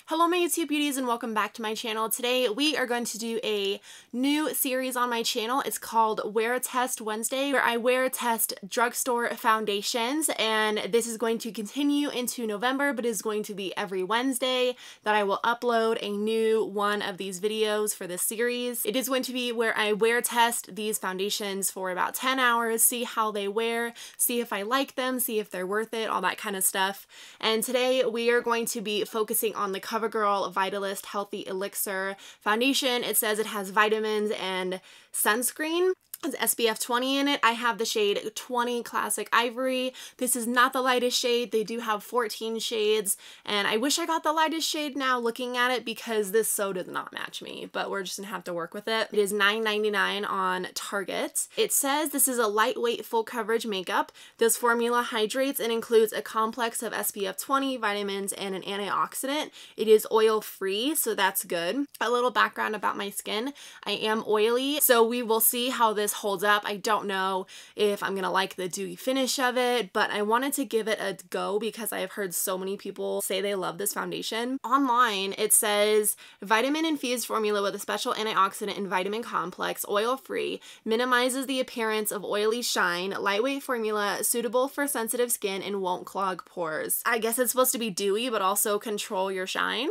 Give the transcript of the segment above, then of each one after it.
Hello my YouTube beauties and welcome back to my channel. Today we are going to do a new series on my channel. It's called Wear Test Wednesday, where I wear test drugstore foundations, and this is going to continue into November, but is going to be every Wednesday that I will upload a new one of these videos for this series. It is going to be where I wear test these foundations for about 10 hours, see how they wear, see if I like them, see if they're worth it, all that kind of stuff. And today we are going to be focusing on the CoverGirl Vitalist Healthy Elixir foundation. It says it has vitamins and sunscreen. It's SPF 20 in it. I have the shade 20 Classic Ivory. This is not the lightest shade. They do have 14 shades, and I wish I got the lightest shade now looking at it because this so does not match me, but we're just gonna have to work with it. It is $9.99 on Target. It says this is a lightweight full coverage makeup. This formula hydrates and includes a complex of SPF 20, vitamins, and an antioxidant. It is oil free, so that's good. A little background about my skin. I am oily, so we will see how this holds up. I don't know if I'm gonna like the dewy finish of it, but I wanted to give it a go because I have heard so many people say they love this foundation. Online, it says vitamin infused formula with a special antioxidant and vitamin complex, oil free, minimizes the appearance of oily shine, lightweight formula, suitable for sensitive skin and won't clog pores. I guess it's supposed to be dewy, but also control your shine.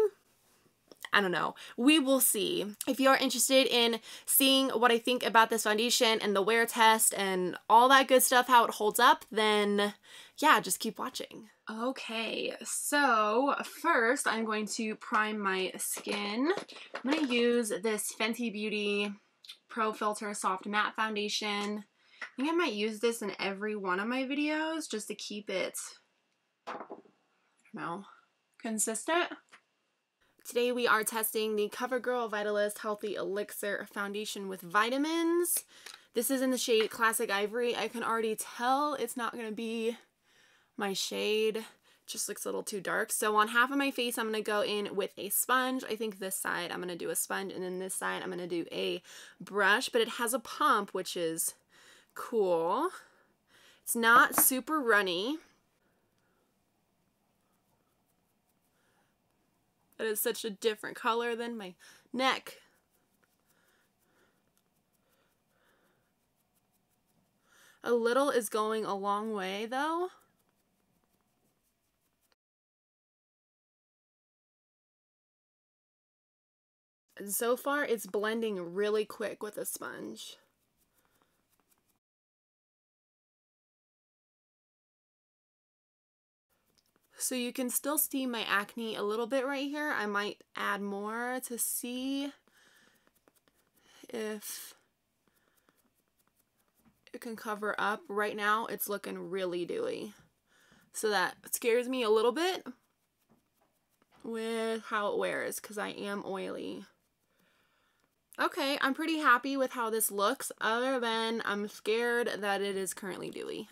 I don't know. We will see. If you're interested in seeing what I think about this foundation and the wear test and all that good stuff, how it holds up, then yeah, just keep watching. Okay, so first I'm going to prime my skin. I'm going to use this Fenty Beauty Pro Filter Soft Matte Foundation. I think I might use this in every one of my videos just to keep it, I don't know, consistent. Today we are testing the CoverGirl Vitalist Healthy Elixir Foundation with vitamins. This is in the shade Classic Ivory. I can already tell it's not going to be my shade. It just looks a little too dark. So on half of my face I'm going to go in with a sponge. I think this side I'm going to do a sponge, and then this side I'm going to do a brush. But it has a pump, which is cool. It's not super runny. That is such a different color than my neck. A little is going a long way though. And so far it's blending really quick with a sponge. So you can still see my acne a little bit right here. I might add more to see if it can cover up. Right now it's looking really dewy. So that scares me a little bit with how it wears because I am oily. Okay, I'm pretty happy with how this looks, other than I'm scared that it is currently dewy.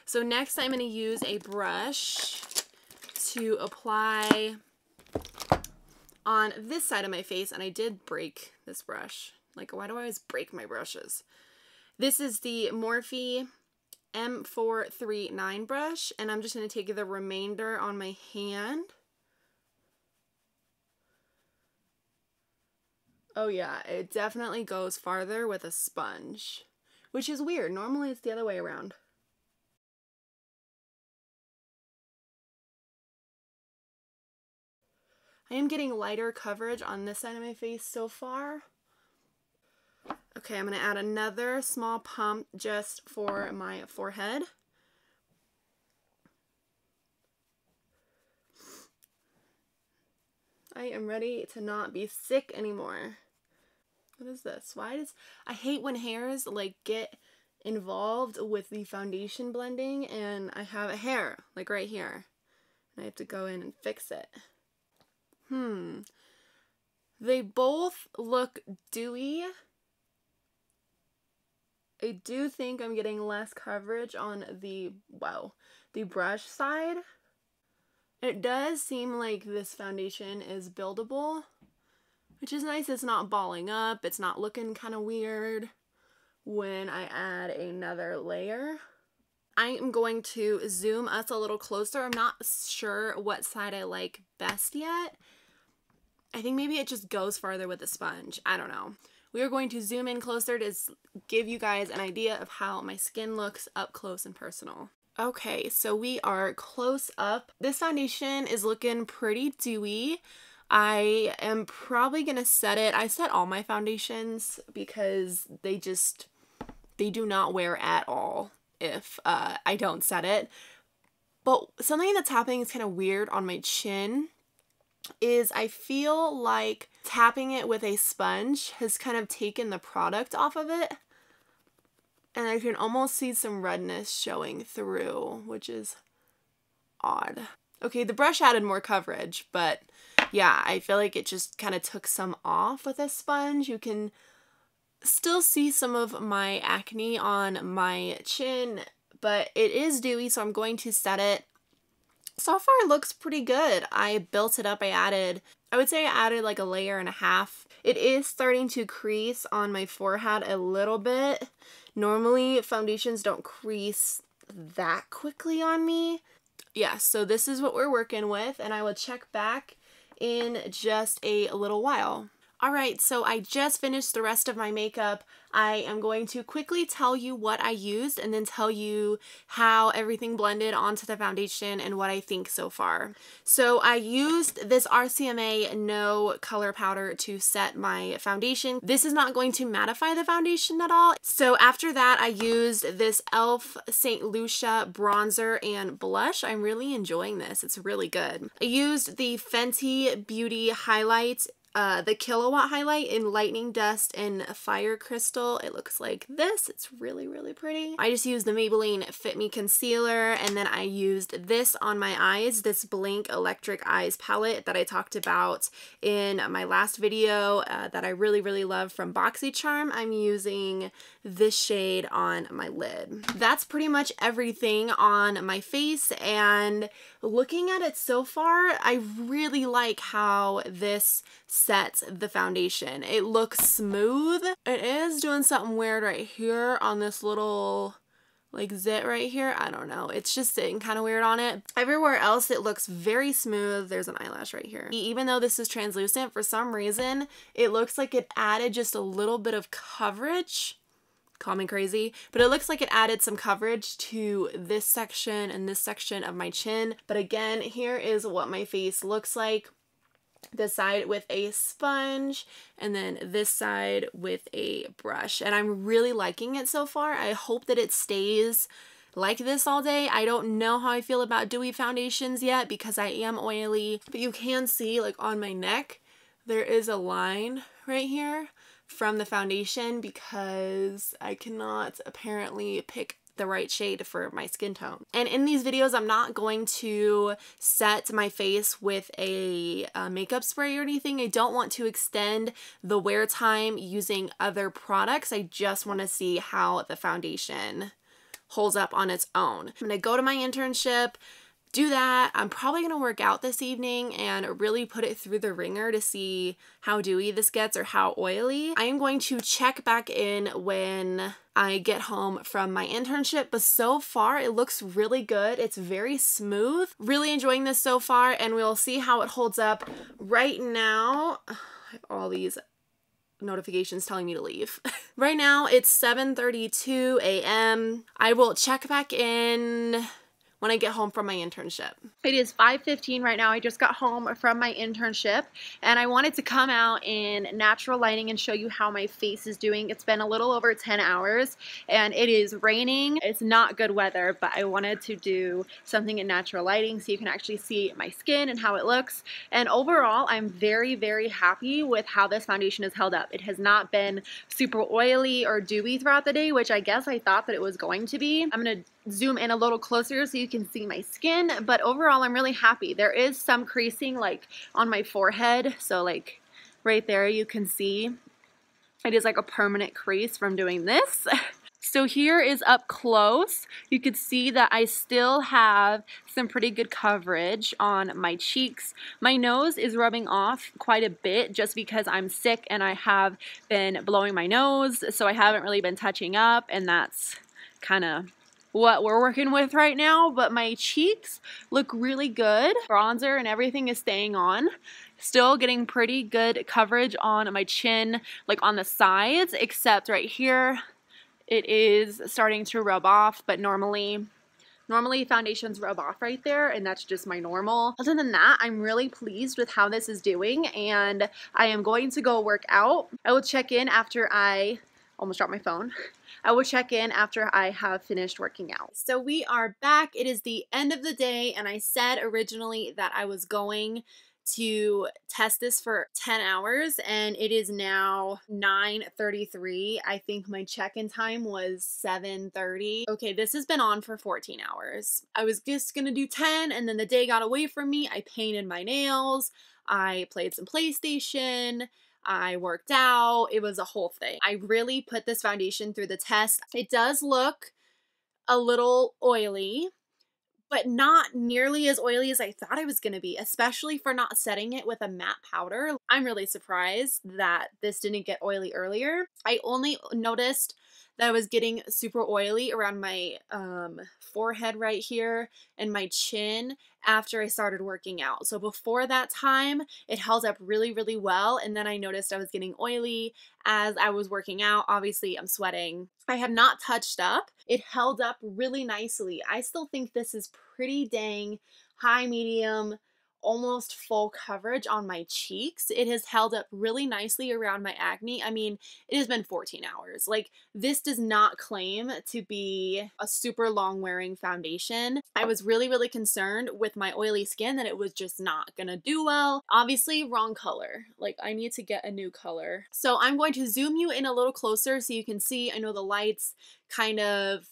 So next I'm going to use a brush to apply on this side of my face, and I did break this brush. Like, why do I always break my brushes? This is the Morphe M439 brush, and I'm just going to take the remainder on my hand. Oh yeah, it definitely goes farther with a sponge, which is weird. Normally it's the other way around. I am getting lighter coverage on this side of my face so far. Okay, I'm going to add another small pump just for my forehead. I am ready to not be sick anymore. What is this? I hate when hairs like get involved with the foundation blending, and I have a hair like right here and I have to go in and fix it. They both look dewy. I do think I'm getting less coverage on the brush side. It does seem like this foundation is buildable, which is nice. It's not balling up. It's not looking kind of weird when I add another layer. I am going to zoom us a little closer. I'm not sure what side I like best yet. I think maybe it just goes farther with the sponge. I don't know. We are going to zoom in closer to give you guys an idea of how my skin looks up close and personal. Okay, so we are close up. This foundation is looking pretty dewy. I am probably gonna set it. I set all my foundations because they do not wear at all if I don't set it. But something that's happening is kind of weird on my chin is I feel like tapping it with a sponge has kind of taken the product off of it. And I can almost see some redness showing through, which is odd. Okay, the brush added more coverage, but yeah, I feel like it just kind of took some off with a sponge. You can still see some of my acne on my chin, but it is dewy, so I'm going to set it. So far it looks pretty good. I built it up. I would say I added like a layer and a half. It is starting to crease on my forehead a little bit. Normally foundations don't crease that quickly on me. Yeah, so this is what we're working with, and I will check back in just a little while. Alright, so I just finished the rest of my makeup. I am going to quickly tell you what I used and then tell you how everything blended onto the foundation and what I think so far. So I used this RCMA No Color Powder to set my foundation. This is not going to mattify the foundation at all. So after that, I used this e.l.f. St. Lucia bronzer and blush. I'm really enjoying this. It's really good. I used the Fenty Beauty highlight, the Kilowatt highlight in Lightning Dust and Fire Crystal. It looks like this. It's really, really pretty. I just used the Maybelline Fit Me Concealer, and then I used this on my eyes, this Blink Electric Eyes palette that I talked about in my last video that I really, really love from BoxyCharm. I'm using this shade on my lid. That's pretty much everything on my face, and looking at it so far, I really like how this sets the foundation. It looks smooth. It is doing something weird right here on this little like zit right here. I don't know. It's just sitting kind of weird on it. Everywhere else it looks very smooth. There's an eyelash right here. Even though this is translucent, for some reason it looks like it added just a little bit of coverage. Call me crazy, but it looks like it added some coverage to this section and this section of my chin. But again, here is what my face looks like. This side with a sponge, and then this side with a brush, and I'm really liking it so far. I hope that it stays like this all day. I don't know how I feel about dewy foundations yet because I am oily, but you can see like on my neck there is a line right here from the foundation because I cannot apparently pick the right shade for my skin tone. And in these videos, I'm not going to set my face with a makeup spray or anything. I don't want to extend the wear time using other products. I just want to see how the foundation holds up on its own. I'm gonna go to my internship, do that. I'm probably gonna work out this evening and really put it through the ringer to see how dewy this gets or how oily. I am going to check back in when I get home from my internship, but so far it looks really good. It's very smooth. Really enjoying this so far, and we'll see how it holds up. Right now, I have all these notifications telling me to leave. Right now it's 7:32 a.m. I will check back in when I get home from my internship. It is 5:15 right now. I just got home from my internship, and I wanted to come out in natural lighting and show you how my face is doing. It's been a little over 10 hours and it is raining. It's not good weather, but I wanted to do something in natural lighting so you can actually see my skin and how it looks. And overall, I'm very, very happy with how this foundation has held up. It has not been super oily or dewy throughout the day, which I guess I thought that it was going to be. I'm gonna zoom in a little closer so you can see my skin, but overall I'm really happy. There is some creasing like on my forehead, so like right there you can see it is like a permanent crease from doing this. So here is up close. You could see that I still have some pretty good coverage on my cheeks. My nose is rubbing off quite a bit just because I'm sick and I have been blowing my nose, so I haven't really been touching up, and that's kind of what we're working with right now, but my cheeks look really good. Bronzer and everything is staying on. Still getting pretty good coverage on my chin, like on the sides, except right here it is starting to rub off, but normally foundations rub off right there, and that's just my normal. Other than that, I'm really pleased with how this is doing, and I am going to go work out. I will check in after I almost dropped my phone. I will check in after I have finished working out. So we are back. It is the end of the day, and I said originally that I was going to test this for 10 hours, and it is now 9:33. I think my check-in time was 7:30. Okay, this has been on for 14 hours. I was just gonna do 10, and then the day got away from me. I painted my nails, I played some PlayStation, I worked out. It was a whole thing. I really put this foundation through the test. It does look a little oily, but not nearly as oily as I thought it was going to be, especially for not setting it with a matte powder. I'm really surprised that this didn't get oily earlier. I only noticed that I was getting super oily around my forehead right here and my chin after I started working out. So before that time, it held up really, really well. And then I noticed I was getting oily as I was working out. Obviously, I'm sweating. I have not touched up. It held up really nicely. I still think this is pretty dang high, medium, almost full coverage on my cheeks. It has held up really nicely around my acne. I mean, it has been 14 hours. Like, this does not claim to be a super long wearing foundation. I was really, really concerned with my oily skin that it was just not gonna do well. Obviously, wrong color. Like, I need to get a new color. So I'm going to zoom you in a little closer so you can see. I know the lights kind of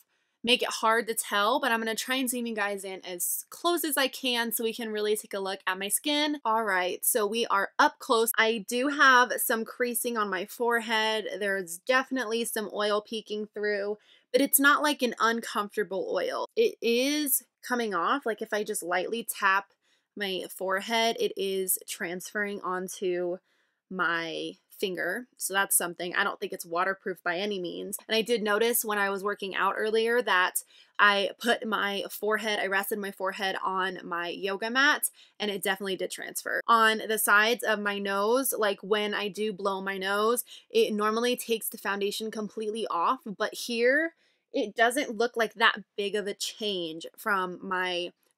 make it hard to tell, but I'm going to try and zoom you guys in as close as I can so we can really take a look at my skin. All right, so we are up close. I do have some creasing on my forehead. There's definitely some oil peeking through, but it's not like an uncomfortable oil. It is coming off. Like, if I just lightly tap my forehead, it is transferring onto my finger. So that's something. I don't think it's waterproof by any means. And I did notice when I was working out earlier that I put my forehead, I rested my forehead on my yoga mat, and it definitely did transfer. On the sides of my nose, like when I do blow my nose, it normally takes the foundation completely off, but here it doesn't look like that big of a change from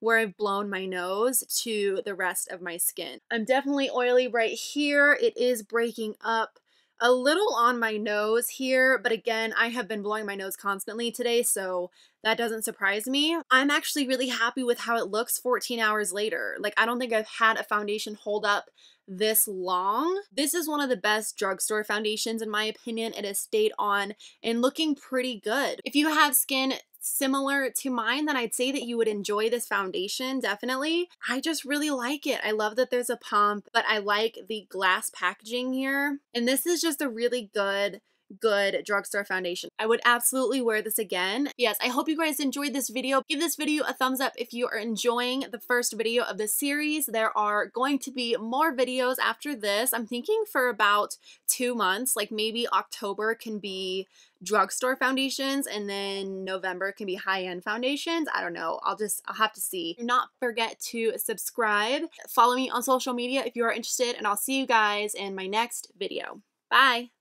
where I've blown my nose to the rest of my skin. I'm definitely oily right here. It is breaking up a little on my nose here, but again, I have been blowing my nose constantly today, so that doesn't surprise me. I'm actually really happy with how it looks 14 hours later. Like, I don't think I've had a foundation hold up this long. This is one of the best drugstore foundations in my opinion. It has stayed on and looking pretty good. If you have skin similar to mine, then I'd say that you would enjoy this foundation, definitely. I just really like it. I love that there's a pump, but I like the glass packaging here. And this is just a really good drugstore foundation. I would absolutely wear this again. Yes, I hope you guys enjoyed this video. Give this video a thumbs up if you are enjoying the first video of this series. There are going to be more videos after this. I'm thinking for about 2 months, like maybe October can be drugstore foundations and then November can be high-end foundations. I don't know. I'll have to see. Do not forget to subscribe. Follow me on social media if you are interested, and I'll see you guys in my next video. Bye.